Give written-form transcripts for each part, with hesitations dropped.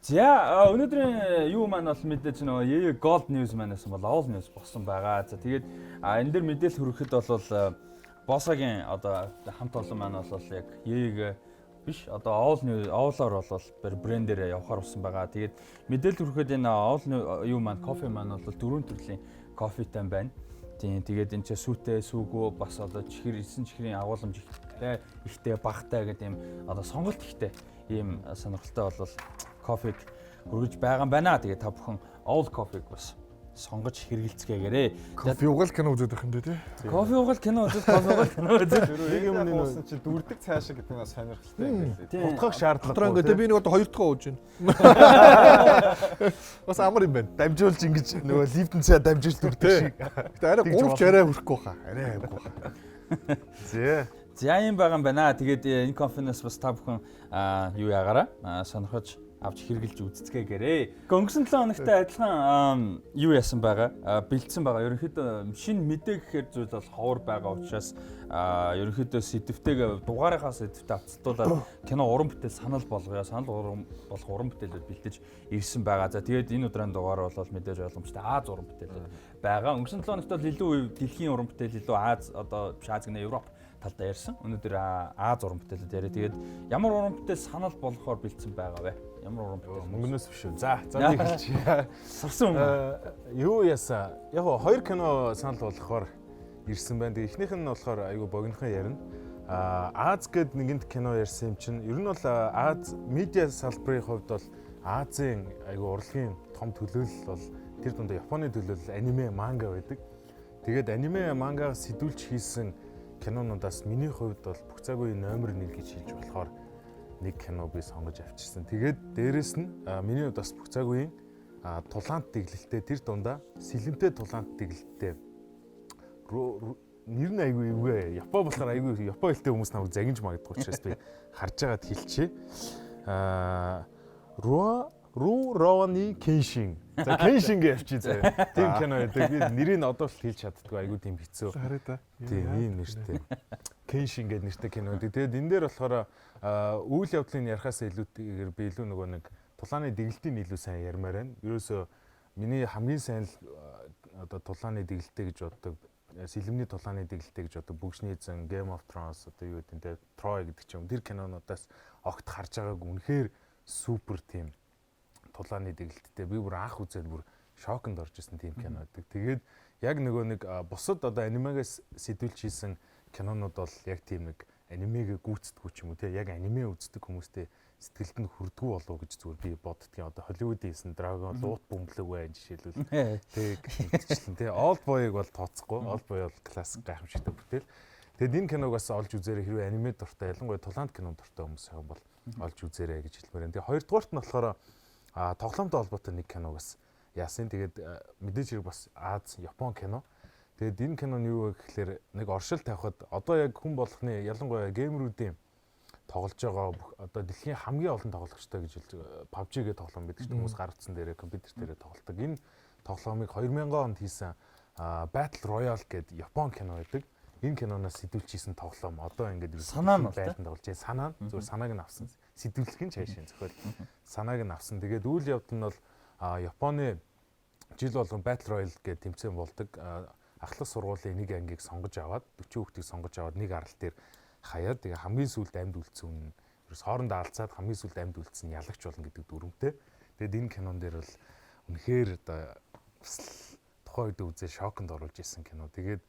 За өнөөдрийн юу маань бол мэдээж нөгөө Gold News манаас бол All News болсон байгаа. За тэгээд энэ дэр мэдээлэл хүрэхэд бол Босагийн одоо хамт олон маань бол яг биш одоо All-оор бол брэндээр явахаар болсон байгаа. Тэгээд мэдээлэл хүрэхэд энэ All юу маань кофе маань бол 4 төрлийн кофетай байна. Тийм тэгээд энэ ч сүтээ, сүгөө бас одоо эсэн чихрийн агуулмж ихтэй багтай гэдэг юм одоо сонголт ихтэй ийм сонирхолтой бол кофег хүргэж байгаа юм байна. Тэгээд та бүхэн All кофег бас сонгож хэрэгэлцгээгээрэй. Кофе уугаал кино үзээд байх юм дээ тий. Кофе уугаал кино үзээд. Нэг юм нуусан чи дүрдэг цаашаа гэдэг нь сонирхолтой юм байна. Утгах шаардлагагүй. Тэгээ би нэг одоо 2 дахь ууж байна. Бас амар юм байна. Дамжуулж ингэж нөгөө лифтэн цаа дамжуулж дүрдэг шиг. Гэтэ арай 3 ч арай хүрэхгүй хаа. Арай аймгүй хаа. За юм байгаа юм байна. Тэгээд энэ конференс бас та бүхэн юу ягаараа сонирхож авч хэрэгжилж үзцгээгээрэй. Өнгөрсөн 7 хоногт адилхан юу яасан байгаа? Бэлдсэн байгаа. Ерөнхийдөө шинэ мэдээ гэхээр зүйл бол ховор байгаа учраас ерөнхийдөө сэдвтэйг дугаарынхаа сэдвтэ авцалтуулаад кино уран бүтээл санал болгоё. Санал болох уран бүтээлүүд бэлдэж ирсэн байгаа. За тэгээд энэ өдрийн дугаар бол мэдээж ойлгомжтой Аз уран бүтээлүүд байгаа. Өнгөрсөн 7 хоногт бол илүү дэлхийн уран бүтээл илүү Аз одоо биш Аз гэнэ Европ талдаа ярьсан. Өнөөдөр Аз уран бүтээлүүд яриа. Тэгээд ямар уран бүтээл санал болгохоор бэлдсэн байгаа вэ? Ямар уран бүтээл? Мөнгнөөс биш үү. За би хэлчихье. Сурсан юм. Юу ясаа? Яг 2 кино санал болгохоор ирсэн байна. Тэгээ эхнийх нь болохоор айгу богинохон ярина. Аз гэд нэгэнт кино ярьсан юм чинь ер нь бол Аз медиа салбарын хувьд бол Азийн айгу урлагийн том төлөөлөл бол тэр дундаа Японы төлөөлөл аниме, манга байдаг. Тэгээд аниме, мангаас сэтүүлж хийсэн кинонуудаас миний хувьд бол бүх цагийн номер 1 гэж хэлж болохоор нэг кино би сонгож авчирсан. Тэгээд дээрэс нь миний хувьд бас бүх цагийн тулаант дэглэлтэй тэр дундаа сэлэнтэй тулаант дэглэлтэй нэр нь айгүй эвгүй Япон болохоор айгүй Япон хэлтэй хүмүүс намайг загинж магадгүй учраас би харж байгаад хэлчихье. Рурони Кеншин. За Кеншин гэж явчих заяа. Тийм кино байдаг. Би нэрийг одоо л хэлж чаддгүй айгүй тийм хэцүү. Хараа та. Тийм ийм нэртэй. Кеншин гэдэг нэртэй кино байдаг. Тэгээд энэ дээр болохоор үйл явдлыг ярихаас илүүтэйгээр би илүү нөгөө нэг тулааны дэглэлтийг илүү сайн ярмаар байна. Ерөөсөө миний хамгийн сайн л одоо тулааны дэглэлтэй гэж боддог, сэлэмний тулааны дэглэлтэй гэж боддог Бүгшний эзэн, Game of Thrones одоо юу гэдэг нь Troy гэдэг ч юм. Тэр кинонуудаас огт харж байгааг үнэхээр супер тийм тулааны дэглэлттэй. Би бүр анх үзээд бүр шоконд орж исэн тийм кино байдаг. Тэгээд яг нөгөө нэг бусад одоо анимагаас сэтүүлж хийсэн кинонууд бол яг тийм нэг анимегээ гүйцэтгэв ч юм уу те яг аниме үздэг хүмүүстэй сэтгэлд нь хүрдгүү болов гэж зүгээр би боддгийн одоо Холливуудын хийсэн Dragon луут бөмбөлөг бай жишээлбэл тэг гिचлэн те Old Boy-ыг бол тооцохгүй. Old Boy бол классик гайхамшигтай бүтээл. Тэгэд энэ киног бас олж үзээрэй хэрвээ аниме дуртай ялангуяа тулаант кино дуртай хүмүүс байгаа бол олж үзээрэй гэж хэлмээр байна. Тэгээ хоёрдугаарт нь болохоор тоглоомтой холбоотой нэг киног бас яасан. Тэгээд мэдээж хэрэг бас Аз, Япон кино. Тэгээд энэ кино нь юу вэ гэхээр нэг оршил тавихад одоо яг хүн болгоны ялангуяа геймерүүдийн тоглож байгаа одоо дэлхийн хамгийн олон тоглогчтой гэж хэлж PUBG гэдэг тоглоом байдаг шүү. Хүмүүс гар утсан дээрээ компьютер дээрээ тоглодог. Энэ тоглоомыг 2000 онд хийсэн Battle Royale гэдэг Япон кино байдаг. Энэ киноноос сэтүүлж хийсэн тоглоом одоо ингээд Санаа байлдан тоглож байгаа. Санаа зүгээр санааг нь авсан. Сэтүүлэх нь цаашаа зохиол. Санааг нь авсан. Тэгээд үйл явдал нь бол Японы жил болгон Battle Royale гэдэг тэмцээн болдог. Ахлах сургуулийн нэг ангийг сонгож аваад 40 хүүхдийг сонгож аваад нэг арал дээр хаяад тэгээ хамгийн сүүлд амьд үлдсэн ерөөс хоорондоо алцаад хамгийн сүүлд амьд үлдсэн ялагч болно гэдэг дүрмтэй. Тэгээд энэ кинон дээр бол үнэхээр одоо тухайн үед үзээ шоконд оруулж исэн кино. Тэгээд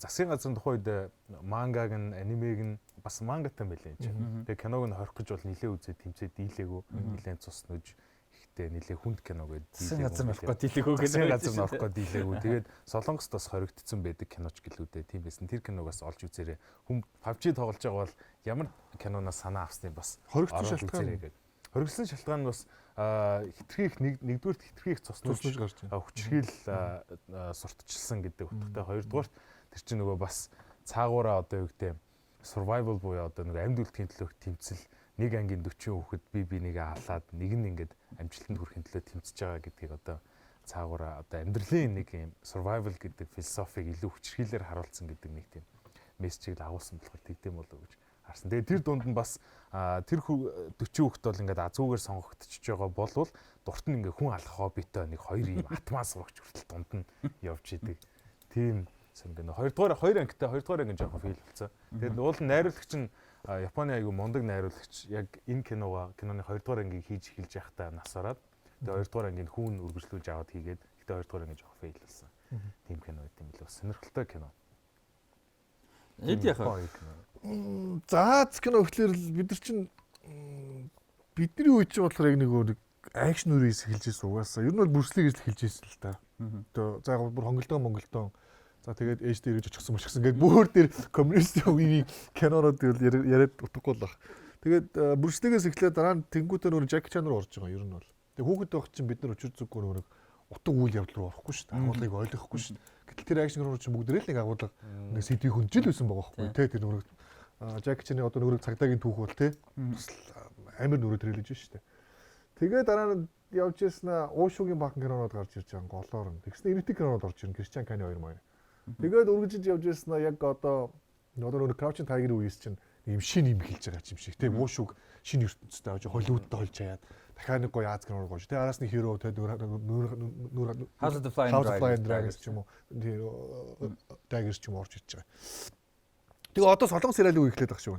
засгийн газрын тухайн үед мангаг нь анимег нь бас мангатай байлаа энэ чинь. Тэгээд киног нь хорих гэж бол нилээ үзээ тэмцээ дийлээгүү нилээ цуснаж ихтэй нилээ хүнд кино гэдэг дийлээгүү. Газар норхгүй дийлээгүү гэдэг. Засгийн газар норхгүй дийлээгүү. Тэгээд Солонгост бас хоригдсон байдаг киноч гэлүүдээ тийм байсан. Тэр киног бас олж үзээрэй. Хүн PUBG тоглож байгаа бол ямар киноноос санаа авсныг бас хоригдсон шалтгаан. Хоригдсон шалтгаан нь бас хитрхийх нэгдүгürt хитрхийх цуснаж гарч байна. Хүчрхийл сурталчилсан гэдэг утгатай. Хоёрдугаарт тэр чинь нөгөө бас цаагаараа одоо юу гэдэг survival буюу одоо нэг амьд үлдэхин төлөө тэмцэл нэг ангийн 40 хүүхэд би нэгээ халаад нэг нь ингээд амжилтанд хүрэхин төлөө тэмцэж байгаа гэдгийг одоо цаагаараа одоо амьдралын нэг юм survival гэдэг философиг илүү хүчрхийлээр харуулсан гэдэг нэг тийм мессежийг агуулсан болохоор тэгдэм болов гэж харсан. Тэгээ тэр дунд нь бас тэр 40 хүүхэд бол ингээд азуугаар сонгогдчихж байгаа болвол дурт нь ингээд хүн алах хоббитой нэг хоёр ийм атмаас урагч хүртэл дунд нь явж идэг. Тийм ингээд хоёр ангитай анги жоохон фейл болсон. Тэгээд уул нь найруулагч нь Японы аягүй мундаг найруулагч яг энэ киноны 2 дугаар ангийг хийж эхэлж байхдаа нас ороод тэгээд 2 дугаар ангийн хүүн үргэлжлүүлж аваад хийгээд гэхдээ 2 дугаар анги жоохон фейл болсон. Тийм кино гэдэм билүү. Сонирхолтой кино. Эд яхаа. За кино гэхэлэр бид нар чинь бидний үед чинь болохоор яг нэг акшн үрээс эхэлж ирсэн угаасаа. Ер нь бол бүрслийг эхэлж ирсэн л та. Одоо за бүр Монголдон за тэгээд ээжтэй ирж очихсан ингээд бүр тэр коммунистийн үеийн кинонууд яриад утгагүй л баг. Тэгээд бүрслигээс эхлээд дараа нь тэнгуүтээ нөр Жаки Чан руу орж байгаа юм ер нь бол. Тэгээд хүүхэд байх чинь бид нар учир зүггүй нэг утга үйл явдал руу орохгүй шүү дээ. Агуулгыг ойлгохгүй шүү дээ. Гэтэл тэр акшн кинонууд чинь бүгд нэг агуулга нэг сэдвийг хөнжил байсан байгаа байхгүй тий. Тэр нөр Жаки Чаны одоо нөр цагдаагийн түүх бол тий. Амар нөрөө тэрэлж шүү дээ. Тэгээд дараа нь явж яснаа уушуугийн бахан кинонууд гарч ирж байгаа голоор нь. Тэгснэ эритик кинонууд орж ирнэ. Кристиан Кани 2 маяг. Тэгээд үргэлжиж явж яснаа яг одоо нөр Crouching Tiger үеэс чинь ийм шин юм эхэлж байгаа юм шиг тийм уушууг шинэ ертөнцид авч Холливуудд олж хаяад дахиад нэг гоё Аз кинонууд гооч тийм араас нь хиро тийм нөр House of the Flying Dragons ч юм уу Daggers ч юм орж ирж байгаа. Тэгээ одоо солонгос сериалыг үехлээд байгаа шүү.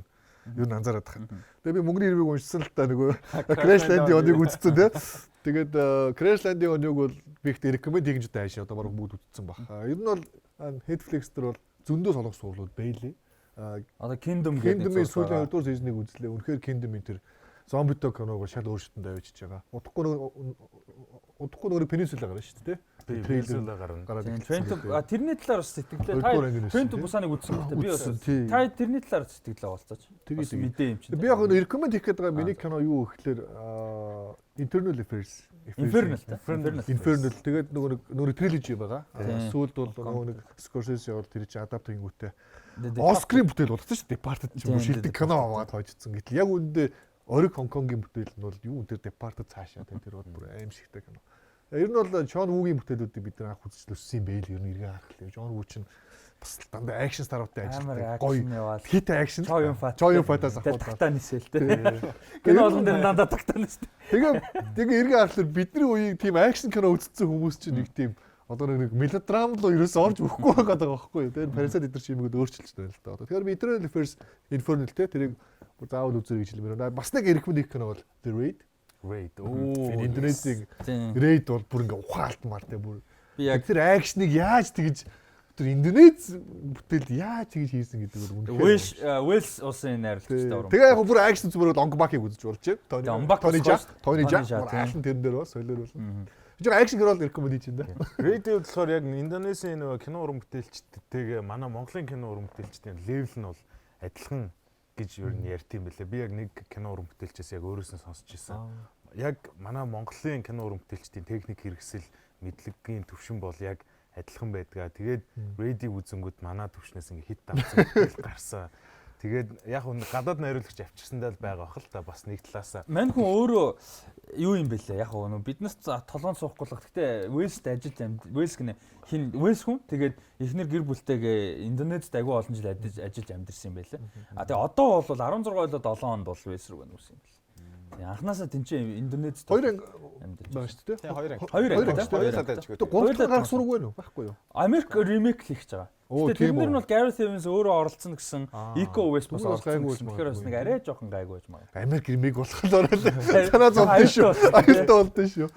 Юу н анзаараад байгаа. Тэгээ би мөнгөний хэрвийг уншсан л та нөгөө Crash Landing оныг үзсэн тийм. Тэгээд Crash Landing оныг бол би ихтэй recommend хийж таашаа одоо баг бүгд үзсэн баг. Ер нь бол Netflix дээр бол зөндөө солонгос суулууд байлээ. Одоо Kingdom Kingdom-ийн сүүлийн 2 дугаар сизнийг үзлээ. Үнэхээр Kingdom-ийн тэр зомбитой киног шал өөр шатнд авчиж байгаа. Удахгүй нөгөө Peninsula гарна шүү дээ. Peninsula гарна. Тэрний талаар бас сэтгэлээ. Trent Busan-ыг үзсэн гэдэг би бас та тэрний талаар сэтгэлээ болцооч. Тэгээд мэдээ юм чинь. Би яг нэг recommend хийх гээд байгаа миний кино юу гэхэлэр Internal Affairs. Infernal. Тэгээд нөгөө trilogy байгаа. Сүүлд бол нөгөө нэг Scorsese бол тэр чинь adapt хийнгүүтээ Оскарын бүтээл болчихсон шүү дээ. Departed ч юм уу шилдэг кино аваад хойжсон. Гэтэл яг үүндээ ориг Хонконгийн бүтээл нь бол юу тэр Departed цаашаа тэр бол бүр аимшигтай кино. Ер нь бол Шон Вүүгийн бүтээлүүдийг бид нар анх үзчихлээ юм байл ер нь эргээ харах лээ. Шон Вүү чинь бас дандаа акшн старуудтай ажилладаг. Гоё хит акшн. Joy Fight-аас авах тагтаа нисэл тээ. Кино болгон дээр дандаа тагтаа нисдэг. Тэгээ эргээ харахаар бидний үеийн тийм акшн кино үзсэн хүмүүс чинь нэг тийм одоо нэг мелодрам руу ерөөс орж өгөхгүй байгаа байхгүй юу. Тэр Parasite эдэр чимэгэд өөрчилж байна л да. Тэгэхээр би Eternal Affairs Infernal те тэрийг заавал үзэрэй гэж хэлмээр. Бас нэг recommend хийх кино бол The Raid. Индонезийн Raid бол бүр ингээ ухаалтмаар те бүр. Би яг тэр акшныг яаж тэгж тэр Индонез бүтээл яаж тэгж хийсэн гэдэг бол үнэхээр Wales улсын найруулагчтай уран. Тэгээ яг бүр акшн зүгээр Онгбакийг үзэж болж байна. Тони Жак айлан тэрэн дээр бас солиор бол. Жиг акшн кино recommend хийж байна. Raid-ийг болохоор яг Индонезийн нөгөө кино уран бүтээлчтэйгээ манай Монголын кино уран бүтээлчдийн левел нь бол адилхан гэж юу н ярьт юм бэлээ. Би яг нэг кино уран бүтээлчээс яг өөрөөсөө сонсч ирсэн. Яг манай Монголын кино уран бүтээлчдийн техник хэрэгсэл мэдлэгийн төвшин бол яг адилхан байдгаа. Тэгээд Raid-ийг үзэнгүүт манай төвшнээс ингээ хит авсан бүтээл гарсан. Тэгээд яг гадаад найруулагч авчирсандаа л байгаа бах л та бас нэг талаасаа. Мань хүн өөрөө юу юм бэлээ яг нөө биднээс толгоон суухгүй л. Гэтэ Wales-д ажиллаж Wales гэнэ хин Wales хүн тэгээд эхнэр гэр бүлтэйгээ Индонезид аягүй олон жил ажиллаж амьдэрсэн юм байлээ. Тэгээ одоо бол 16 болоод 7 онд бол Wales руу гэнэ үсэн юм бэл. Анханасаа тэнцээ Индонезид 2 анги байгаа шүү дээ. Тийм 2 анги. 2 анги. Гурав дахь гарах сураг байна уу? Байхгүй юу? Америк ремейк хийх гэж байгаа. Тэгээд тэрнэр нь бол Gareth Evans өөрөө оролцсон гэсэн Eco West бас оролцсон гэсэн. Тэгэхээр бас нэг арай жоохон гайгүй байж магадгүй. Америк ремейк болох л ороо л. Санаа зовдсон шүү. Аюултай болдсон шүү.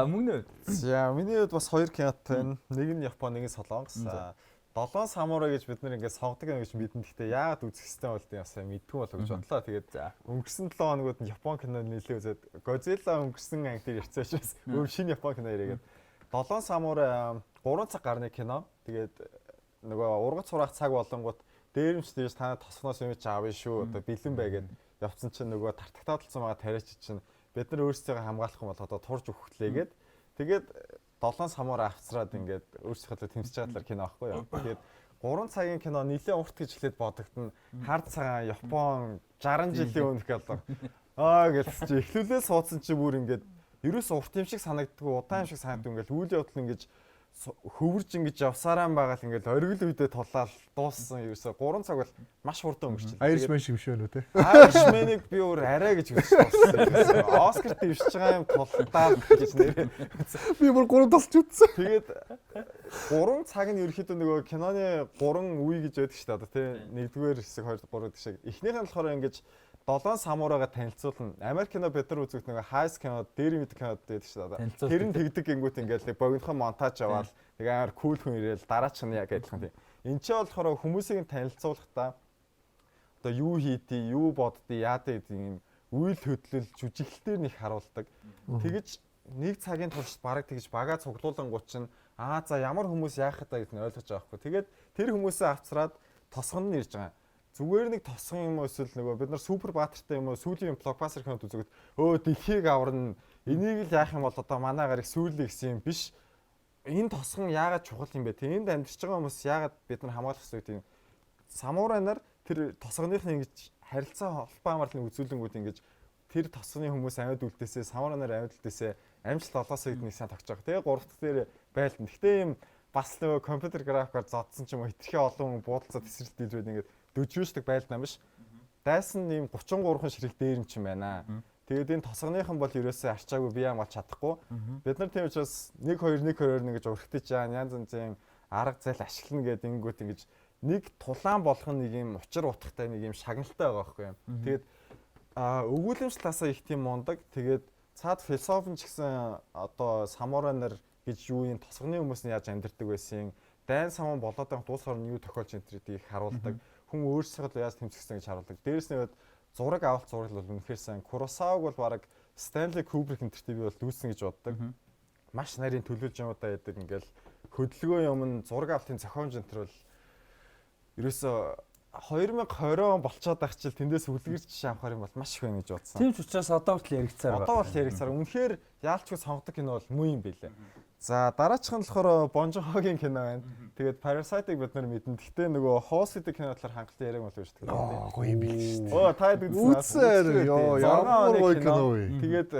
Мөнгө. За миний хувьд бас 2 кинотой байна. Нэг нь Япон, нэг нь Солонгос. 7 самурай гэж бид нэр ингээд сонгодог юм гэж мэдэн. Гэхдээ яагаад үзэх хэрэгтэй болдгийг бас мэдгүй болов гэж бодлоо. Тэгээд өнгөрсөн 7 хоногуд нь Япон кино нэлээд үзээд Godzilla өнгөрсөн анги дээр ирцээш бас шинэ Япон кино ирээгээд 7 самурай 3 цаг гарны кино. Тэгээд нөгөө ургац хураах цаг болонгууд дээрэмчдээс та тосгоноос юм чи аавь шүү. Одоо бэлэн байгээд явцсан чинь нөгөө тартагтаалцсан байгаа тариач чинь бид нар өөрсдөө хамгаалах юм бол одоо турж өгөхлээгээд тэгээд 7 самурай авцраад ингээд өөрсдийнхөө тэмцэж байгаа талаар кино аахгүй юу. Тэгээд 3 цагийн кино нэлээд урт гэж хэлээд бодогдно. Хард цагаан Япон 60 жилийн өмнөх алга. Гэсэн чи эхлүүлээ суудсан чи бүр ингээд ерөөс урт юм шиг санагддгүй, удаан юм шиг санагддаг ингээд үйл явдал ингэж хөвөрж ингэж явсараа байгаа л ингээл оргил үедээ тулаал дууссан ерөөсө 3 цаг бол маш хурдан өнгөрчихлээ. Irishman шиг биш вэ те? Irishman-ыг би өөр арай гэж үзэж дууссан. Оскар дэвшиж байгаа юм тултаад гэж нэрээ. Би бүр 3 тасч үзсэн. Тэгээд 3 цаг нь ерөөхдөө нөгөө киноны 3 үе гэж байдаг шүү дээ одоо тий. 1-р хэсэг 2-р хэсэг. Эхнийх нь болохоор ингэж 7 самурайгаа танилцуулна. Америк кино бид нар үзэх нөгөө хайс кино, дээр мэд кинод байдаг шүү дээ. Тэр нь тэгдэг гингүүт ингээл богинохон монтаж аваад тэгээ амар кул хүн ирээл дараач нь яг адилхан тийм. Энд чинь болохоор хүмүүсийг танилцуулахдаа одоо юу хийдий, юу боддий, яадаг гэдэг юм үйл хөдлөл жүжиглэлтээр нэг харуулдаг. Тэгэж нэг цагийн турш бараг тэгж бага цуглуулангууд чинь за ямар хүмүүс яах гэдэг нь ойлгож байгаа хгүй. Тэгээд тэр хүмүүсээ авцраад тосгон нь ирж байгаа. Зүгээр нэг тосгон юм эсвэл нөгөө бид нар супер баатартай юм уу сүүлийн блокбастер кинод үзэхэд дэлхийг аварна энийг л яах юм бол одоо манай гарыг сүүлээ гэсэн юм биш. Энэ тосгон яагаад чухал юм бэ? Тэнд амьдарч байгаа хүмүүс яагаад бид нар хамгаалах хэрэгтэй тийм самурай нар тэр тосгоных нь ингэж харилцаа холбоо амарлын үзүүлэнгүүд ингэж тэр тосгоны хүмүүс амьд үлдээсээ самурай нар амьд үлдээсээ амжилт олоосоо гэдэг нэг сайн тогтож байгаа. Тэгээ гуравт дээр байлдан. Гэхдээ юм бас нөгөө компьютер графикаар зодсон ч юм уу хитрхи олон буудалцаа тесрэлт дийлвэд ингэж дөжөөшдөг байлдаа биш. Дайсан ийм 33хан ширхэг дээр юм чинь байна. Тэгээд энэ тосгоныхан бол ерөөсөө арчаагүй бие хамгаалж чадахгүй. Бид нар тийм учраас 1-2-1-2-2 ингэж өрхтөж жаа янз янзын арга зал ашиглана гэдэг ингэнгүүт ингэж нэг тулаан болох нэг юм учир утгатай нэг юм шагналтай байгаа байхгүй юм. Тэгээд өгүүлэмж талаасаа их тийм мундаг. Тэгээд цаад философи ч гэсэн одоо самурай нар гэж юу юм тосгоны хүмүүс нь яаж амьдэрдэг байсан. Дайн самун болоод байгаа дуус орны юу тохиолж энтрийг харуулдаг. Хүн өөрсдөө яаж тэмцэхсэн гэж харуулдаг. Дээрээс нь зураг авалт зураг бол үнэхээр сайн. Куросаваг бол баг Стэнли Кубрик энтертэй би бол дүүсэн гэж боддог. Маш нарийн төлөвлөж юмудаа яадаг ингээл хөдөлгөөн юм зураг авалтын зохиомж энтер бол ерөөсөө 2020 он болцоод байх чил тэндээс үлгэрч авахар юм бол маш их байна гэж бодсон. Тийм ч учраас одоо хүртэл яригцаар байна. Одоо бол яригцаар. Үнэхээр яалчгүй сонгодог кино бол муу юм билээ. За дараачих нь болохоор Болгохийн кино байна. Тэгээд Parasite-ыг бид нар мэднэ. Гэхдээ нөгөө Host гэдэг кино талаар хангалттай яриаг болов шүү дээ. Гоё юм биш үү? Та үзсэн. Ямар гоё кино вэ? Тэгээд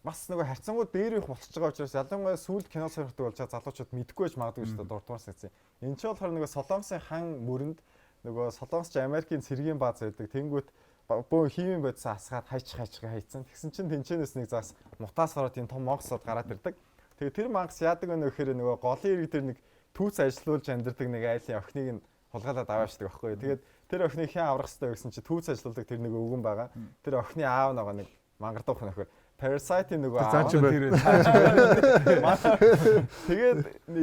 бас нөгөө харьцангуй дээр их болчихж байгаа учраас ялангуяа сүүлд кино сонирхдаг болж байгаа залуучууд мэдгүй байж магадгүй шүү дээ. Дурдмаар сэцэн. Энд чинь болохоор нөгөө Солонгосын хан мөрөнд нөгөө Солонгосч Америкийн цэргийн бааз байдаг. Тэнгүүт бөө хиймэн бодсон асгаад хайцсан. Тэгсэн чинь тэнчэнээс нэг заас мутаас гараад тийм том монгосод гараад ирдэг. Тэгээ тэр мангас яадаг вэ нөхөр нөгөө голын ирэг дээр нэг түүц ажилуулж амьдэрдэг нэг айлын охиныг нь хулгайлаад аваачдаг байхгүй. Тэгээд тэр охиныг хэн аврах хэрэгтэй гэсэн чинь түүц ажилуулдаг тэр нэг өвгөн байгаа. Тэр охины аав нөгөө нэг мангардуух нөхөр. Parasite-ийн нөгөө аав тэр тэгээд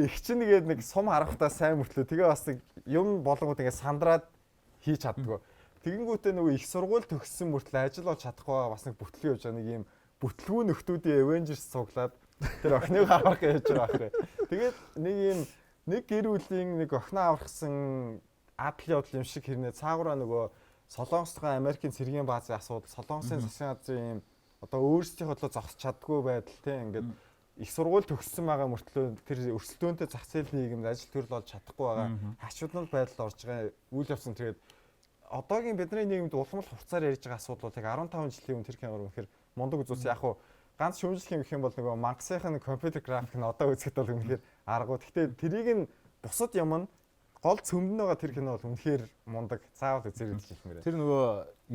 их чинь нэг сум харахтаа сайн мөртлөө тэгээ бас нэг юм болгоод ингээ сандраад хийж чаддгүй. Тэгэнгүүтээ нөгөө их сургууль төгссөн мөртлөө ажил болж чадахгүй бас нэг бүтлгүй явж байгаа нэг юм бүтлгүү нөхдүүдийн Avengers цуглаад тэр охиныг аврах гэж байгаа хэрэг. Тэгээд нэг юм нэг гэр бүлийн нэг охиноо аврахсан апл явдал юм шиг хэрнээ цаагаараа нөгөө Солонгостой Америкийн цэргийн баазын асуудал, Солонгосын засгийн газрын юм одоо өөрсдийнхөө төлөө зогсож чаддгүй байдал тийм ингээд их сургууль төгссөн байгаа мөртлөө тэр өрсөлдөөнтэй зах зээлийн нийгэмд ажил төрөл олж чадахгүй байгаа хашууднал байдал орж байгаа үйл явсан. Тэгээд одоогийн бидний нийгэмд улам л хугацаар ярьж байгаа асуудал яг 15 жилийн өмнө тэр киноор үнэхээр мундаг үзүүлсэн. Яг хуу ганц шүүмжлэх юм гэх юм бол нөгөө мангасынхаа компьютер график нь одоо үзэхэд бол үнэхээр аргуу. Гэхдээ тэрийг нь бусад юм нь гол цөмдөн байгаа тэр кино бол үнэхээр мундаг. Заавал үзээрэй гэж хэлмээр. Тэр нөгөө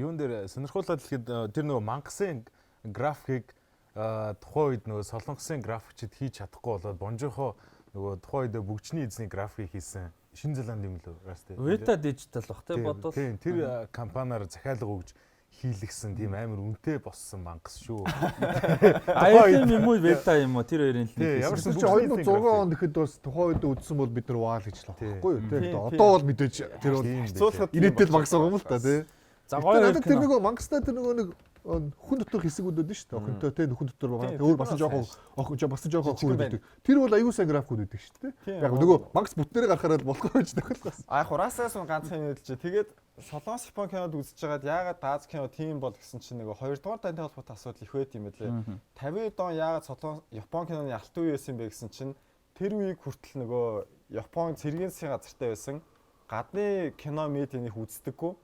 юун дээр сонирхуулаад хэлэхэд тэр нөгөө мангасын графикийг тухайн үед нөгөө солонгосын графикчид хийж чадахгүй болоод Болгохоо нөгөө тухайн үед бүгжний эзний график хийсэн Шинэ Зеланд юм л уу тийм. Weta Digital бах тий бодвол. Тийм тэр компаниар захиалга өгж хийлгсэн тийм амар үнэтэй боссон мангас шүү. Аян юм уу Weta юм уу тэр хоёрын л нэг. Ямар ч 2006 онд гэхэд бас тухайн үед үзсэн бол бид нар ваал гэж л байхгүй юу тийм. Одоо бол мэдээж тэр бол хэцүүлэхэд ирээдүйд багс байгаа юм л та тийм. За гоё тэр нөгөө мангастай тэр нөгөө нэг хүн дотор хэсгүүд дээ шүү дээ. Охинтой те нөхөн дотор байгаа. Өөр бас жоохон хүн байдаг. Тэр бол аюу сайн графикуд байдаг шүү дээ. Яг нөгөө мангас бүтнээрээ гарахаар л болох байж тохиолдсон. Хураасаас ганцхан юм хэлж. Тэгээд Солонгос Япон кинод үзэж байгаад яагаад Аз кино тийм бол гэсэн чинь нөгөө 2 дугаар дантай холбоотой асуудал их байт юм байлээ. 50-д он яагаад Солонгос Япон киноны алтан үе байсан бэ гэсэн чинь тэр үеийг хүртэл нөгөө Япон цэргийн засгийн газартай байсан. Гадны кино медианых үздэггүй.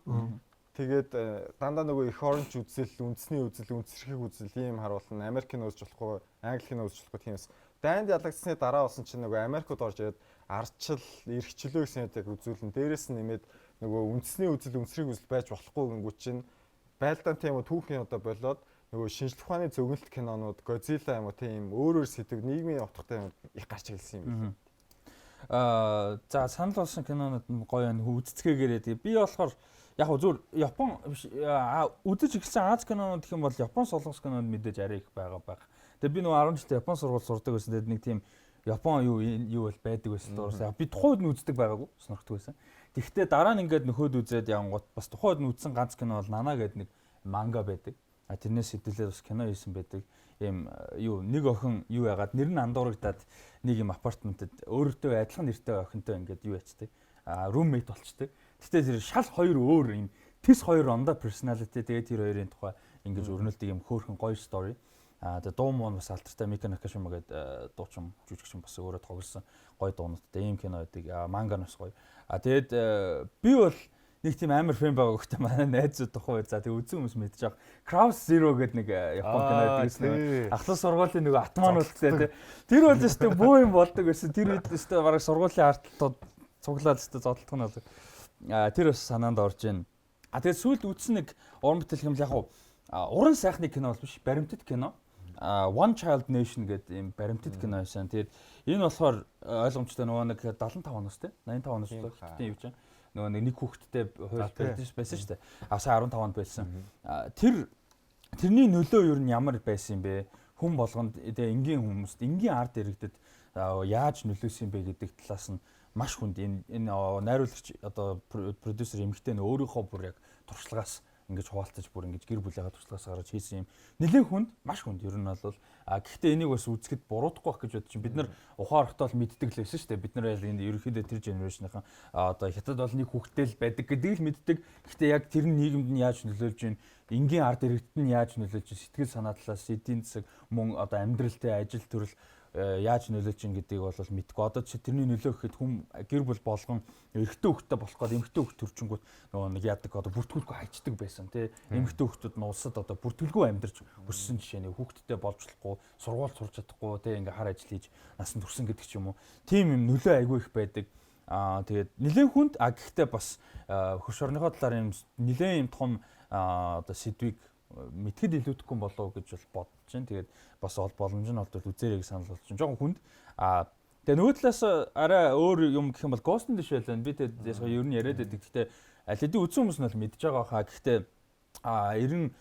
Тэгээд дандаа нөгөө их оронч үзэл, үндэсний үзэл, үндэсрхийг үзэл ийм харуулна. Америк кино үзэж болохгүй, англи кино үзэж болохгүй тиймээс. дайнд ялагдсны дараа болсон чинь нөгөө Америкт орж ирээд ардчил, эрхчлөө гэсэн яг үзүүлэн дээрээс нь нэмээд нөгөө үндэсний үнсрийг үзэл байж болохгүй гингүү чинь байлдаан тийм үү түүхийн одоо болоод нөгөө шинжлэх ухааны зөвгөнөлт кинонууд Godzilla юм уу тийм өөрөөр сэдв нийгмийн утгатай юм их гарч ирсэн юм. За санал болсон кинонууд гоё үзцгээгээр би болохоор яг зүгээр Япон үзэж ирсэн Аз кинонууд гэх юм бол Япон солонгос кинонууд мэдээж арай их байгаа. Тэгээ би нөгөө 10 жилдээ Япон сургууль сурдаг байсан. Тэгээд нэг тийм Япон юу бол байдаг байсан дуурсан. Би тухайд нь үздэг байгаагүй сонирхдаг байсан. Тэгэхдээ дараа нь ингээд нөхөд үзээд явангууд бас тухайд нь үзсэн ганц кино бол Нана гэдэг нэг манга байдаг. Тэрнээс хэдүүлээд бас кино хийсэн байдаг. Ийм нэг охин юу яагаад нэр нь андуурагдаад нэг юм апартментэд өөртөө адилхан нэртэй охинтой ингээд юу ячдаг. Roommate болчдаг. Гэтэ тэр шал хоёр өөр юм тис хоёр ондоо personality тэгээд тэр хоёрын тухай ингэж өрнөлдөг юм хөөрхөн гоё story. Тэгээд дуу муу бас алдартай Мика Накашима гэдэг дуучин жүжигчин бас өөрөө тоглосон гоё дуунуудтай ийм кино байдаг. Манга нь бас гоё. Тэгээд би бол нэг тийм амар фэн байгаа гэхдээ манай найзууд тухай за тэг үзэн хүмүүс мэдчих. Cross Zero гэдэг нэг Япон кино байсан. Ахлах сургуулийн нэг атмануудтай тий. Тэр бол өстой бөө юм болдог гэсэн. Тэр үед өстой бараг сургуулийн арттууд цуглаад өстой зодтолтох нь бол. Тэр бас санаанд орж ийн. Тэгээд сүүлд үзсэн нэг уран бүтээл юм л яг уран сайхны кино бол биш баримтат кино. One Child Nation гэдэг юм баримтат кино байсан. Тэгээд энэ болохоор ойлгомжтой нөгөө нэг 75 оноос тий 85 оноос хөлттэй юу ч нөгөө нэг хүүхэдтэй хууль байсан шүү дээ. Сая 15 онд байсан. Тэрний нөлөө юу нь ямар байсан юм бэ? Хүн болгонд энгийн хүмүүст энгийн ард иргэдэд яаж нөлөөсөн юм бэ гэдэг талаас нь маш хүнд энэ найруулагч одоо продюсер эмэгтэй нь өөрийнхөө бүр яг туршлагаас ингэж хуваалцаж бүр ингэж гэр бүлээгээ туршлагаас гаргаж хийсэн юм. Нэлээд хүнд маш хүнд ер нь бол гэхдээ энийг бас үзэхэд буруудахгүй байх гэж бодчих чинь бид нар ухаарахтаа бол мэддэг л байсан шүү дээ. Бид нар энэ ерөнхийдөө тэр генерашныхан одоо хятад бол нэг хүүхдтэй л байдаг гэдгийг л мэддэг. Гэхдээ яг тэр нь нийгэмд нь яаж нөлөөлж байна? Энгийн ард иргэдэд нь яаж нөлөөлж байна? Сэтгэл санаа талаас эдийн засаг мөн одоо амьдралтай ажил төрөл яаж нөлөөлж ин гэдгийг бол мэдгүй. Одоо чи тэрний нөлөө гэхэд хүм гэр бүл болгон эрэгтэй хүүхдтэй болох гээд эмэгтэй хүүхд төрчөнгүүд нөгөө нэг яадаг одоо бүртгүүлгүй хайчдаг байсан тий. Эмэгтэй хүүхдүүд нь улсад одоо бүртгэлгүй амьдарч өссөн жишээ нэг хүүхдтэй болж болохгүй, сургууль сурч чадахгүй тий ингээ хар ажил хийж насан турсан гэдэг ч юм уу. Тийм юм нөлөө айгүй их байдаг. Тэгээд нэлээд хүнд гэхдээ бас хөш орныхоо талаар юм нэлээд юм том одоо сэдвийг мэдхэд илүүдэхгүй болов гэж бол бодож байна. Тэгээд бас боломж нь олдвол үзээрэй гэж санал болж байна. Жохон хүнд. Тэгээ нөгөө талаас арай өөр юм гэх юм бол Ghost in the Shell байна. Би тэгээд ер нь яриад байдаг. Гэхдээ аль хэдийн үзсэн хүмүүс нь бол мэдж байгаа хаа. Гэхдээ 95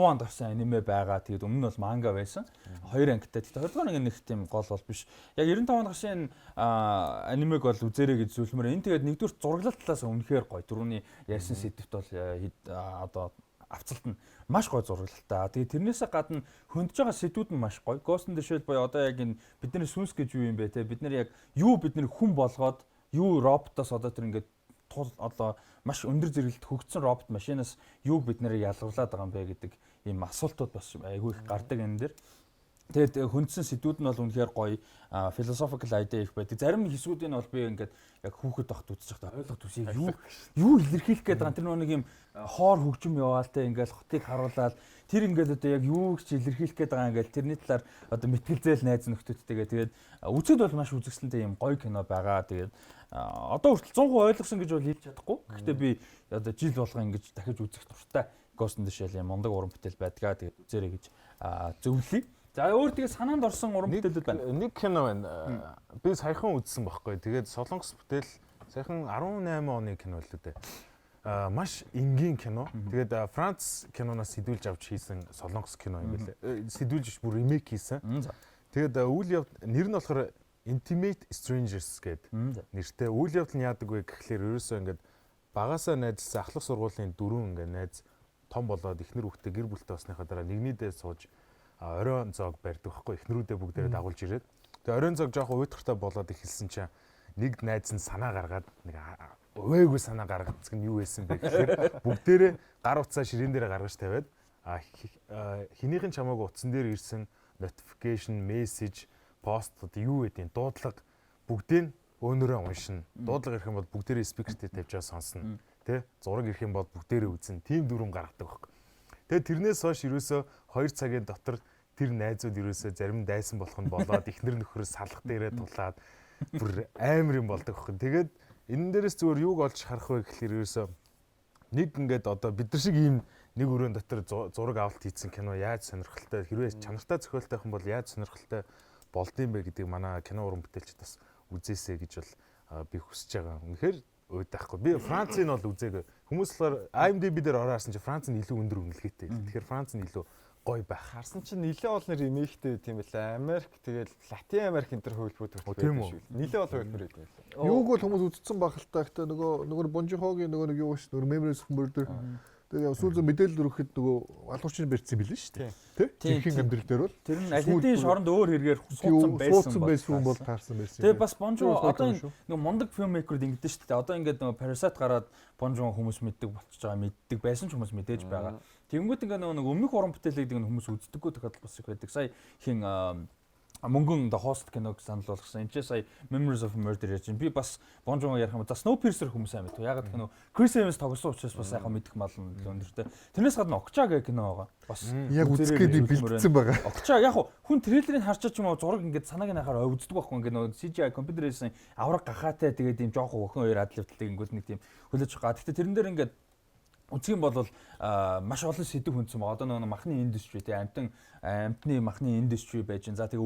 онд орсон аниме байгаа. Тэгээд өмнө нь бол манга байсан. 2 ангитай. Гэхдээ 20 дахь анги нэг тийм гол бол биш. Яг 95 онд гарсан анимег бол үзээрэй гэж зөвлөмөр. Энэ тэгээд нэгдүгээр зураглал талаас үнэхээр гоё. Түрүүний ярьсан сэдвт бол одоо авцалт нь маш гоё зурагтай. Тэгээ тэрнээсээ гадна хөндөж байгаа сэдвүүд нь маш гоё. Ghost in the Shell боё одоо яг энэ бидний сүнс гэж юу юм бэ те? Бид нар яг юу бидний хүн болгоод юу роботоос одоо тэр ингээд одоо маш өндөр зэрэгэлт хөгжсөн робот машинаас юуг бид нэр ялгарлаад байгаа юм бэ гэдэг ийм асуултууд бас айгүй их гардаг энэ дээр. Тэгээд хөндсөн сэдвүүд нь бол үнэхээр гоё philosophical idea их байдаг. Зарим хэсгүүдийн бол би ингээд яг хүүхэд тахт үзэж байхдаа ойлгох төсийг юу илэрхийлэх гээд байгаа. Тэр нэг юм хоор хөгжим яваалтай ингээд хотыг харуулаад тэр ингээд одоо яг юу гэж илэрхийлэх гээд байгаа ингээд тэрний талаар одоо мэтгэлзээл найз нөхдөдтэйгээ тэгээд үзэд бол маш үзэсгэлэнтэй юм гоё кино байгаа. Тэгээд одоо хүртэл 100% ойлгосон гэж бол хэлж чадахгүй. Гэхдээ би одоо жил болгоо ингэж дахиж үзэх дуртай Ghost in the Shell юм мондөг уран бүтээл байдгаа. Тэгээд үзээрэй гэж зөвлөе. За өөр тэгээ санаанд орсон уран бүтээлүүд байна. Нэг кино байна. Би саяхан үзсэн байхгүй. Тэгээд солонгос бүтээл саяхан 18 оны кино л дээ. Маш энгийн кино. Тэгээд Франц киноноос сэдвүүлж авч хийсэн солонгос кино юм билээ. Сэдвүүлж бүр ремейк хийсэн. Тэгээд үйл явдал нэр нь болохоор Intimate Strangers гэдэг нэртэй. Үйл явдал нь яадаг вэ гэхлээр ерөөсөө ингээд багасаа найзлсан ахлах сургуулийн дөрөв ингээд найз том болоод ихнэр хүүхдээ гэр бүлтэй болсныхаа дараа нэгнийдээ сууж оройн зоог барьдаг байхгүй эхнэрүүдээ бүгдээрээ дагуулж ирээд тэгээ оройн зоог жоохон уйтгартай болоод эхэлсэн чинь нэг найз нь санаа гаргаад нэг өвөөгүй санаа гаргацг нь юу байсан бэ гэхээр бүгдээрээ гар утсаа ширээн дээр гаргаж тавиад хинийхэн чамааг утсан дээр ирсэн notification message пост юу гэдэг дуудлага бүгдийг өөнөрөө уншина дуудлага ирэх юм бол бүгдээрээ спикер дээр тавьж сонсно тэ зураг ирэх юм бол бүгдээрээ үзнэ тийм дүрм гаргадаг байхгүй. Тэгээд тэрнээс хойш ерөөсөө 2 цагийн дотор тэр найзууд ерөөсөө зарим дайсан болох нь болоод эхнэр нөхрөөс салах дээрээ тулаад бүр амар юм болдог хөх. Тэгээд энэ дээрээс зүгээр юуг олж харах вэ гэхэлэр ерөөсөө нэг ингээд одоо бид нар шиг ийм нэг өрөөнд дотор зураг авалт хийсэн кино яаж сонирхолтой хэрвээ чанартай зохиолтой юм бол яаж сонирхолтой болдсон бэ гэдгийг манай кино уран бүтээлчид бас үзээсэй гэж бол би хүсэж байгаа. Үнэхээр өөдөхгүй. Би Францыг бол үзээгүй. Хүмүүс болохоор IMDb дээр ороосон чи Франц нь илүү өндөр үнэлгээтэй. Тэгэхээр Франц нь илүү гоё байх. Харсан чинь нилээ бол нэр ремейктэй тийм байлаа. Америк тэгэл Латин Америк энэ төр хөвлбүүд тийм үү. Нилээ бол хөвлбөр гэдэг байлаа. Юуг бол хүмүүс үзсэн байх л та. Гэхдээ нөгөө Бонжихогийн нөгөө юу ш нөгөө Memories of Murder тэгээ сүүлд мэдээлэл өргөхөд нөгөө алуурчин барьсан билээ шүү дээ. Жинхэнэ амьдрал дээр бол тэр нь аль хэдийн шоронд өөр хэрэгээр суудсан байсан бол таарсан байсан. Тэгээ бас Бонжо одоо нөгөө мундаг фильммейкерүүд ингэдэж шүү дээ. Одоо ингээд нөгөө Parasite гараад Бонжо хүмүүс мэддэг болчихж байгаа, мэддэг байсан ч хүмүүс мэдээж байгаа. Тэгэнгүүт ингээд нөгөө өмнөх уран бүтээлийг хүмүүс үздэггүй тохиолдол бас их байдаг. Сая хин мөнгөн the host киног санал болгосон. Энд ч сая Memories of Murder гэж би бас Бонжоо ярих юм. За Snowpiercer хүмүүс сайн мэдв. Ягаад кино Chris Evans тогсон учраас бас сайхан мэдэх мал нь өндөртэй. Тэрнээс гадна Окча гэх кино байгаа. Бас яг үзэхэд би бэлдсэн байгаа. Окча яг хүн трейлерыг харчаач юм уу зураг ингээд санааг нь хахаар үздэг байхгүй ингээд нөгөө CGI компьютерээс авраг гахаатай тэгээд ийм жоохон өхөн хоёр адлавталтай ингээд нэг тийм хөлөж байгаа. Гэхдээ тэрэн дээр ингээд үзэх юм бол маш олон сэдв хүндсэн байгаа. Одоо нөгөө махны индастри тий амтны махны индастри байж. За тэгээ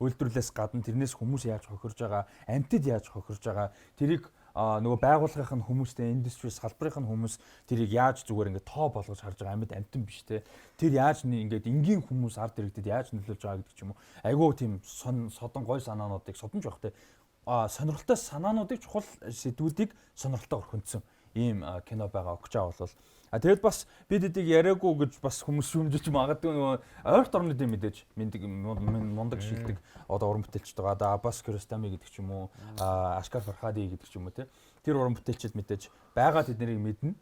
үйлдвэрлэлээс гадна тэрнээс хүмүүс яаж хохирж байгаа, амтд яаж хохирж байгаа, тэрийг нөгөө байгууллагын нь хүмүүстэй индастри салбарын нь хүмүүс тэрийг яаж зүгээр ингээд тоо болгож харж байгаа амьд амтан биш те. Тэр яаж ингээд энгийн хүмүүс ард иргэдэд яаж нөлөөлж байгаа гэдэг ч юм уу. Айгуу тийм содон гой санаануудыг содонж байх те. Сонирхолтой санаануудыг чухал сэдвүүдийг сонирхолтой өрхөнцсөн ийм кино байгаа Окча бол. Тэгэд бас бид эдийг яриаггүй гэж бас хүмүүс шүүмжиж магадгүй нөгөө ойрт орнууд юм мэдээж мундаг шилдэг одоо уран бүтээлчд байгаа. Да Аббас Киаростами гэдэг ч юм уу, Ашкар Фархади гэдэг ч юм уу те. Тэр уран бүтээлчд мэдээж байгаа тэднийг мэднэ.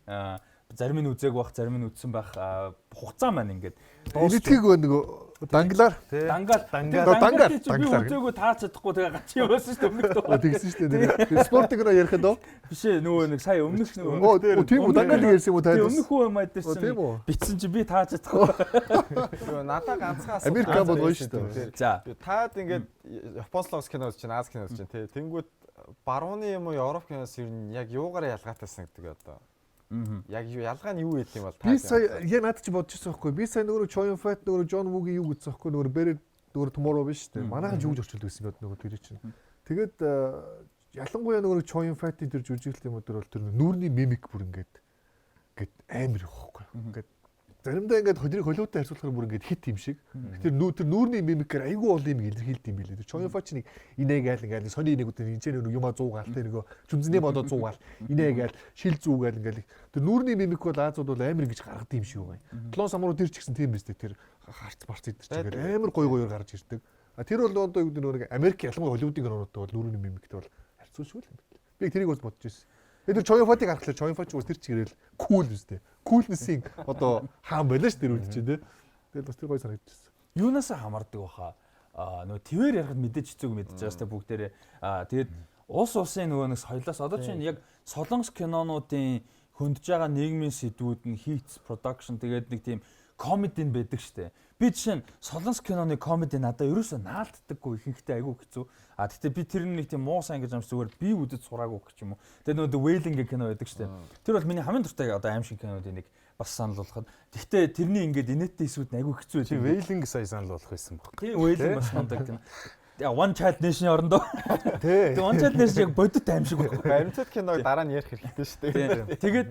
Зарим нь үзег байх, зарим нь үзсэн байх хугацаа маань ингээд эдгийг нөгөө данглаар үзеэгөө таач чадахгүй тэгээ гачи явуулсан шүү дээ өмнөх доо. Тэгсэн шүү дээ. Спортыг нөө ярих доо. Биш ээ нөгөө нэг сая өмнөх нөгөө тийм үү данглаар ярьсан юм уу таа. Өмнөх үү маяг дээр бичсэн чи би таач чадахгүй. Надаа ганцхан Америк болгоо шүү дээ. За таад ингээд Японлогс киноос чинь Аз киноос чинь тий. Тэнгүүд барууны юм уу Европ киноос ер нь яг юугаараа ялгаатайсан гэдэг одоо. Яг ялгаа нь юу гэдэг юм бол би сая яг надад чи бодож байсан байхгүй. Би сая нөгөө Choyin Fat нөгөө John Woo-гийн юу гэсэн байхгүй нөгөө Buried нөгөө Tomorrow биш үү? Манайхан жүжиг орчуулд байсан гэдэг нөгөө тэр чинь. Тэгээд ялангуяа нөгөө Choyin Fat-ийн тэр жүжиглэлт юм уу тэр бол тэр нүүрний мимик бүр ингээд амар ихгүй. Ингээд заримдаа ингээд хөдрийг хөлөөтэй харьцуулахаар бүр ингээд хит юм шиг. Тэр нүүрний мимикээр айгүй ол юм илэрхийлдэг юм билээ. Тэр Choyin Fat чинь инээгээл ингээд сони инээгүүд энэ ч нэг юма 100 гаал тэр нөгөө жүмзний бодоо 100 гаал инээгээл шил зүүгээл ингээд тэр нүүрний мимик бол Азууд бол амар ингэж гаргадаг юм шиг байгаа. Клон самуруу тэр ч гэсэн тийм биз дээ. Тэр харц барц идэр чинь амар гой гоёор гарч ирдэг. Тэр бол одоо юу гэдэг нэг Америк ялангуяа Холливуудын кинонуудад бол нүүрний мимиктэй бол харьцуулшгүй л юм байна. Би тэрийг бас бодож байсан. Тэр Choyin Fat-ыг харахлаа Choyin Fat ч тэр чигээрэл кул үстэй. Кулнесийн одоо хаан байлаа ш тэр үед чинь тий. Тэгэл бас тэр гой санагдчихсан. Юунаас хамаардаг баха? Нөгөө твээр ярахад мэдээж хэцүүг мэдчихэж байгаа сте бүгдээрээ. Тэгээд улс улсын нөгөө нэг соёлоос одоо чинь яг солонгос кинонуудын хөндөж байгаа нийгмийн сэдвүүд нь хийц production тэгээд нэг тийм комеди нь байдаг штэ. Би жишээ нь солонгос киноны комеди надад ерөөсөө наалддаггүй ихэнхдээ айгүй хэцүү. Гэхдээ би тэр нэг тийм муу сайн гэж амс зүгээр би үдэд сураагүй гэх юм уу. Тэгээд нөгөө Wailing гэх кино байдаг штэ. Тэр бол миний хамгийн дуртай одоо аим шиг кинодын нэг бас санал болгоход. Гэхдээ тэрний ингээд инээдтэй хэсгүүд нь айгүй хэцүү байдаг. Wailing сая санал болгох байсан баг. Тийм Wailing бас мундаг кино. One Child Nation-ийн орондоо. Тий. One Child Nation яг бодит аим шиг байна. Баримтат киног дараа нь ярих хэрэгтэй шүү дээ. Тэгээд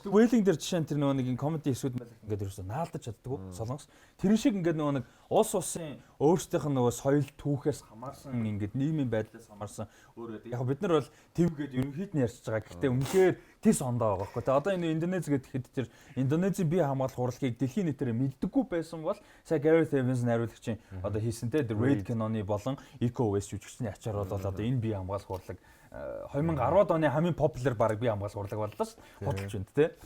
Wailing дээр жишээ нь тэр нөгөө нэг комеди хэсгүүд мэл ингээд ерөөсөө наалдаж чаддгүй солонгос. Тэр шиг ингээд нөгөө нэг улс улсын өөрсдийнх нь нөгөө соёл түүхээс хамаарсан ингээд нийгмийн байдлаас хамаарсан өөр гэдэг. Яг бид нар бол твгээд ерөнхийд нь ярьж байгаа. Гэхдээ үнэхээр тис ондоо байгаа байхгүй. Одоо энэ Индонез гэхэд тэр Индонезийн бие хамгаалах урлагийг дэлхийн нийтээр мэддэггүй байсан бол сая Gareth Evans найруулагчийн одоо хийсэн те The Raid киноны болон Eco West жүжигчний ачаар бол одоо энэ бие хамгаалах урлаг 2010-ад оны хамгийн популяр баг бие хамгаалах урлаг боллоо ш. Худалч үнд те.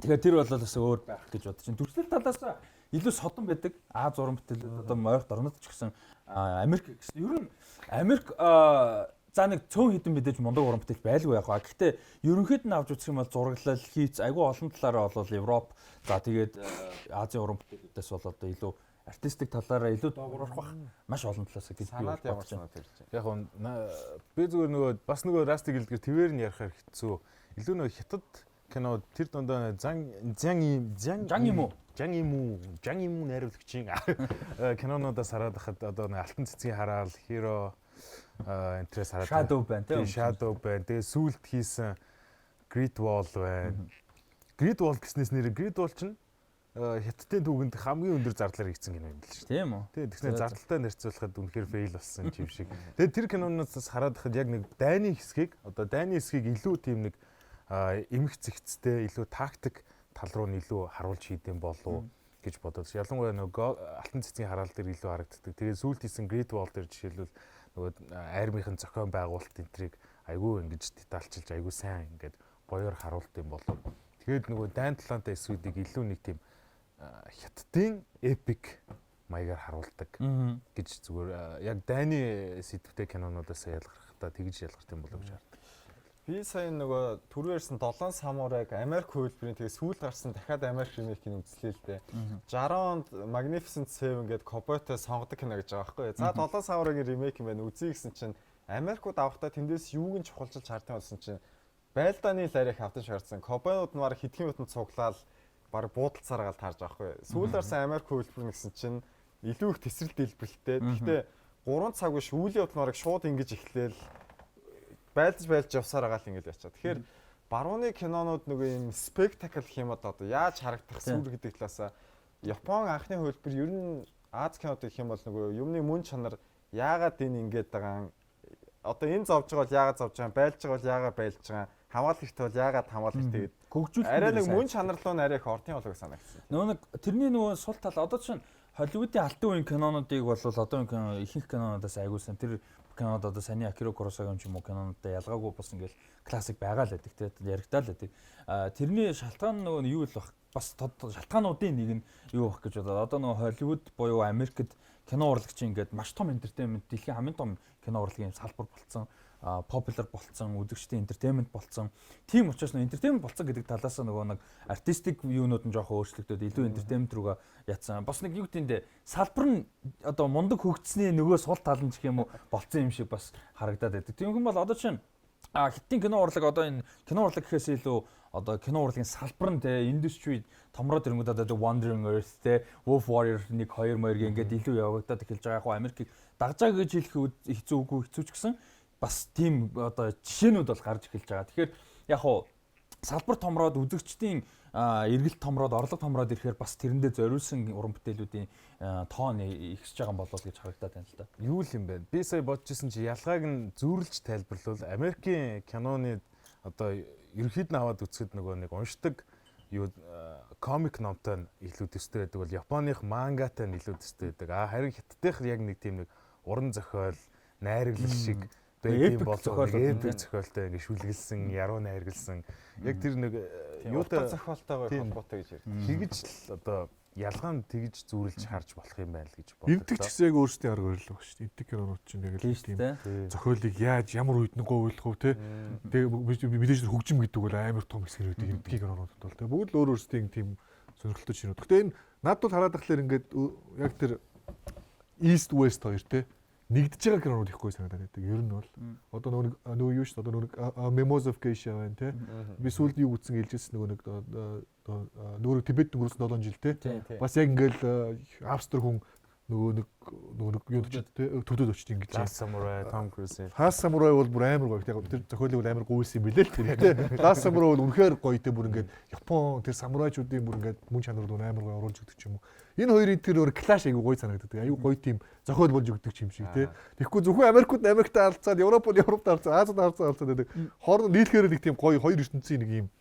Тэгэхээр тэр бол бас өөр байх гэж бодож байна. Төрслөл талаас илүү содон байдаг. Аз уран бүтээлүүд одоо ойрт орнод ч гэсэн Америк гэсэн. Ер нь Америк за нэг цөөн хідэн мэдээж мундаг уран бүтээл байлгүй яг хаа. Гэхдээ ерөнхийд нь авч үзэх юм бол зураглал, хийц айгүй олон талаараа бол Европ за тэгээд Азийн уран бүтээлүүдээс бол одоо илүү артистик талаараа илүү доогоорох бах маш олон талаас гэж би Санаад ямар бодож байна. санаа тэр чинь. Яг би зүгээр нөгөө бас нөгөө растик гэлдгэр твээр нь ярихаар хэцүү. Илүү нөгөө хятад кино тэр дундаа Зян юм уу найруулагчийн кинонуудаас хараад хахад одоо нэг алтан цэцгийн хараал хиро энтрээс хараад Shadow байна тийм. Shadow байна. Тэгээ сүулт хийсэн Great Wall байна. Great Wall гэснээс нэр Great Wall чинь хятадын түүхэнд хамгийн өндөр зардлаар хийгдсэн кино юм л шүү дээ. Тийм үү. Тэгээ тэгснэ зардалтай нэрцүүлэхэд үнэхээр фейл болсон юм шиг. Тэгээ тэр киноноос хараад хахад яг нэг дайны хэсгийг илүү тийм нэг эмх зэгцтэй илүү тактик тал руу нь илүү харуулж хийдэм болов гэж бодоод. Ялангуяа нөгөө алтан цэцгийн хараал дээр илүү харагддаг. Тэгээ сүүлд хийсэн Great Wall дээр жишээлбэл нөгөө армийн зохион байгуулалт энтрийг айгүй ингэж детальчилж айгүй сайн ингээд гоёор харуулт юм болов. Тэгээд нөгөө дайн талаантай эсвүүдийг илүү нэг тийм хятадын эпик маягаар харуулдаг гэж зүгээр яг дайны сэдвтэй кинонуудаас ялгархтаа тэгж ялгарт юм болов гэж хардаг. Би сая нөгөө түрүүэрсэн 7 самурайг Америк хөлбөрийн тэгээ сүүл гарсан дахиад Америк ремейкийг үзлээ л дээ. 60 онд Magnificent Seven гэдэг Кобойтой сонгодог кино гэж байгаа байхгүй. За 7 самурайгийн ремейк юм байна. Үзье гэсэн чинь Америкууд авахдаа тэндээс юуг нь чухалчилж хардсан болсон чинь байлдааны ларийг автан шаардсан. Кобойнууд нь баг хэдхэн утанд цуглаал баг буудалцаар гал таарж байгаа байхгүй. Сүүл гарсан Америк хөлбөр гэсэн чинь илүү их тесрэл дэлбэрэлтэй. Гэхдээ 3 цаг биш үүлийн утнаарыг шууд ингэж эхлээл байлж явсаар байгаа л ингэж ячаа. Тэгэхээр барууны кинонууд нөгөө юм спектакл гэх юм одоо яаж харагдах сүр гэдэг талаас Япон анхны хөлбөр ер нь Аз кинод гэх юм бол нөгөө юмны мөн чанар яагаад энэ ингэж байгаа одоо энэ зовж байгаа бол яагаад зовж байгаа байлж байгаа бол яагаад байлж байгаа хамгаалах хэрэгтэй бол яагаад хамгаалах хэрэгтэй гэдэг хөгжүүлэх арай нэг мөн чанар руу нарийн их ортын болов санагдсан. Нөгөө тэрний нөгөө сул тал одоо чинь Холливуудын алтан үеийн кинонуудыг бол одоо ихэнх кинонуудаас аягуулсан тэр кинод одоо саний Акира Куросагийн ч юм уу кинонуудтай ялгаагүй бас ингээл классик байгаа л байдаг те яригдаа л байдаг. Тэрний шалтгаан нөгөө юу л бах бас шалтгаануудын нэг нь юу бах гэж бодоод одоо нөгөө Холливуд буюу Америкт кино урлагчийн ингээд маш том entertainment дэлхийн хамгийн том кино урлагийн салбар болцсон, popular болцсон, үзэгчдийн entertainment болцсон. Тийм учраас нөгөө entertainment болцсон гэдэг талаас нөгөө нэг артистик юунууд нь жоохон өөрчлөгдөд илүү entertainment руугаа ятсан. Бас нэг юу гэдэндээ салбар нь одоо мундаг хөгжсөний нөгөө сул тал нь гэх юм уу болцсон юм шиг бас харагдаад байдаг. Тийм юм бол одоо чинь хиттийн кино урлаг одоо энэ кино урлаг гэхээс илүү одоо кино урлагийн салбар нь те индустрид томроод ирэнгүүт одоо Wandering Earth те Wolf Warrior 1 2 маяг ингээд илүү явагдаад эхэлж байгаа. Яг хоо Америкийг дагжаа гэж хэлэх хэцүү үгүй хэцүү ч гэсэн бас тийм одоо жишээнүүд бол гарч эхэлж байгаа. Тэгэхээр яг хоо салбар томроод үзэгчдийн эргэлт томроод орлого томроод ирэхээр бас тэрэндээ зориулсан уран бүтээлүүдийн тоон ихсэж байгаа юм болов гэж харагдаад байна л да. Юу л юм бэ? Би сая бодож ирсэн чи ялгааг нь зүүрлж тайлбарлавал Америкийн киноны одоо ерөнхийд нь аваад үзэхэд нөгөө нэг уншдаг юу комик номтой нь илүү төстэй байдаг бол Японых мангатай нь илүү төстэй байдаг. Харин хятадынх яг нэг тийм нэг уран зохиол, найраглал шиг эпик зохиолтой ингэ шүлгэлсэн, яруу найргалсан. Яг тэр нэг юутай зохиолтойгоо холбоотой гэж ярьдаг. Тэгж л одоо ялгаан тэгж зүүрлж харж болох юм байна л гэж бодлоо. Эвдэг ч гэсэн яг өөрсдийн арга барил баг шүү дээ. Эвдэг кинонууд чинь яг л тийм зохиолыг яаж ямар үед нэг говьлох вэ те. Тэгээ мэдээж хөгжим гэдэг бол амар том хэсгэрүүд эвдгийн кинонуудад бол те. Бүгд л өөр өөрсдийн тийм сонирхолтой шинүүд. Гэхдээ энэ над бол хараад тахлаар ингээд яг тэр East West хоёр те нэгдэж байгаа кинонууд ихгүй санагдаад байдаг. Ер нь бол одоо нөгөө юу шүү дээ. Одоо нөгөө Memoirs of Geisha байна те. Би сүүлд юу үтсэн гэлжсэн нөгөө Тибет өнгөрсөн 7 жил те. Бас яг ингээл Австри хүн нөгөө юу ч те төвдөд очиж ингэж. Last Samurai, Tom Cruise. Last Samurai бол бүр амар гоё. Тэр зохиолыг бол амар гуйсан юм билээ л тэр те. Last Samurai бол үнэхээр гоё те бүр ингээд Япон тэр самурайчуудын бүр ингээд мөн чанарууд амар гоё оруулж өгдөг ч юм уу. Энэ хоёрын тэр өөр клаш айгу гоё санагддаг. Аюу гоё тийм зохиол болж өгдөг юм шиг те. Тэгэхгүй зөвхөн Америкт алцаад, Европт алцаад, Азад алцаад байдаг. Хооронд нийлэхээр нэг тийм гоё хоёр ертөнцийн нэг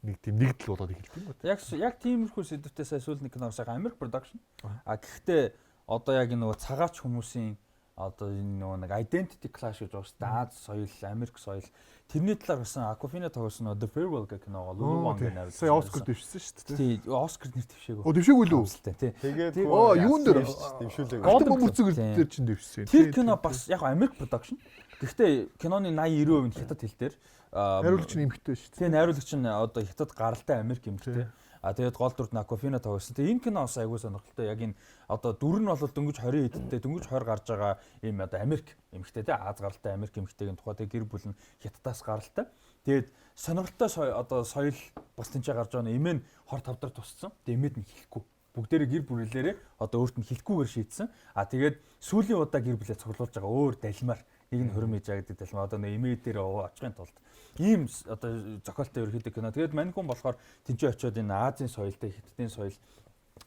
тийм нэгдэл болоод эхэлдэг юм байна. Яг тиймэрхүү сэдвтээ сая сүүлний киноос Америк production. Гэхдээ одоо яг нөгөө цагаач хүмүүсийн одоо энэ нөгөө нэг identity clash гэж байгаа шүү дээ. Аз соёл, Америк соёл. Тэрний талаар гэсэн Aquafina тоглосон The Farewell гэх киногоо Лугуан гэх нэр. Сая Оскар дэвшсэн шүү дээ. Тий, Оскар нэр дэвшээгүй. Дэвшээгүй лүү? Тий. Тэгээд юун дээр дэвшүүлээ. Голден бөмбөрцөг дээр чинь дэвшсэн. Тэр кино бас яг Америк production. Гэхдээ киноны 80-90% нь хятад хэл дээр. Найруулагч нь эмэгтэй шүү дээ. Тэгээ найруулагч нь одоо хятад гаралтай Америк эмэгтэй. Тэгээд гол дүрд Аквафина тоглосон. Тэгээд энэ кино бас айгүй сонирхолтой. Яг энэ одоо дүр нь бол дөнгөж 20 хэдтэй дөнгөж 20 гарч байгаа ийм одоо Америк эмэгтэй те Аз гаралтай Америк эмэгтэйгийн тухай тэгээд гэр бүл нь Хятадаас гаралтай. Тэгээд сонирхолтой одоо соёл бас тэнцээ гарч байгаа нь эмээ нь хор тавдар тусцсан. Тэгээд эмээд нь хэлэхгүй. Бүгдээрээ гэр бүлээрээ одоо өөрт нь хэлэхгүйгээр шийдсэн. Тэгээд сүүлийн удаа гэр бүлээ цуглуулж байгаа өөр далимаар нэг нь хөрөм хийж байгаа гэдэг далимаа одоо эмээ дээр очихын тулд ийм одоо зохиолтой ерөөхдөө кино. Тэгээд мань хүн болохоор тэнцээ очиод энэ Азийн соёлтой Хятадын соёл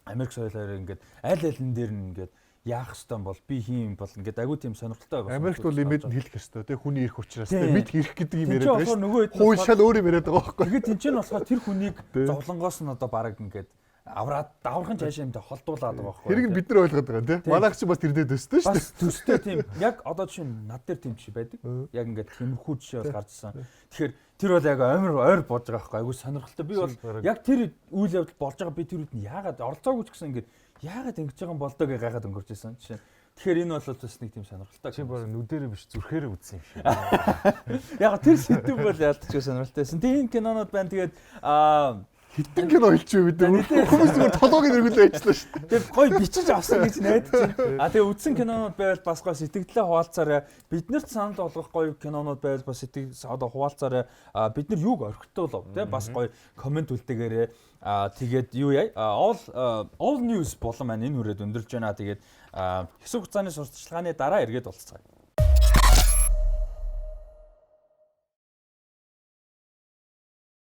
Америк соёлоор ингээд аль алин дээр нь ингээд яах ёстой бол би хийм бол ингээд агуу тийм сонирхолтой байгаа. Америкт бол имэд нь хэлэх ёстой тий хүний ирэх учраас тий мэд ирэх гэдэг юм яриад байна шүү. Хууль шал өөр юм яриад байгаа байхгүй. Тэгээд тэнцээ нь болохоор тэр хүнийг зовлонгоос нь одоо бараг ингээд авраад давархан цаашаа юмтай холдуулаад байгаа байхгүй. Хэрэг нь бид нар ойлгоод байгаа тий. Манайх ч бас тэрдээ төстэй шүү дээ. Бас төстэй тийм. Яг одоо жишээ нь над дээр тийм жишээ байдаг. Яг ингээд тиймэрхүү жишээ бол гарч ирсэн. Тэгэхээр тэр бол яг амар ойр болж байгаа байхгүй. Айгу сонирхолтой. Би бол яг тэр үйл явдал болж байгаа би тэр үед нь яагаад оролцоогүй ч гэсэн ингээд яагаад ингэж байгаа юм болдоо гэж гайхаад өнгөрч ирсэн. Жишээ. Тэгэхээр энэ бол бас нэг тийм сонирхолтой. Чи баг нүдэрээ биш зүрхээрээ үзсэн юм шиг. Яг тэр сэдв бол яалтч сонирхолтойсэн. Тэгээ энэ кинонууд байна. Тэгээд хитэн кино хэлчихвэ бид нар. Хүмүүс зүгээр толгойг нэргүүлээ ажиллаа шүү дээ. Тэгээд гоё бичиж авсан гэж найдаж байна. Тэгээ үдсэн кинонууд байвал бас гоё сэтгэлдээ хуваалцаарай. Биднэрт санал болгох гоё кинонууд байвал бас одоо хуваалцаарай. Бид нар юуг орхитуулав те бас гоё комент үлдээгээрэй. Тэгээд юу яа? All news болон маань энэ хүрээд өндөрлж байна. Тэгээд хэсэг хугацааны сурталчилгааны дараа эргээд уулзцгаая.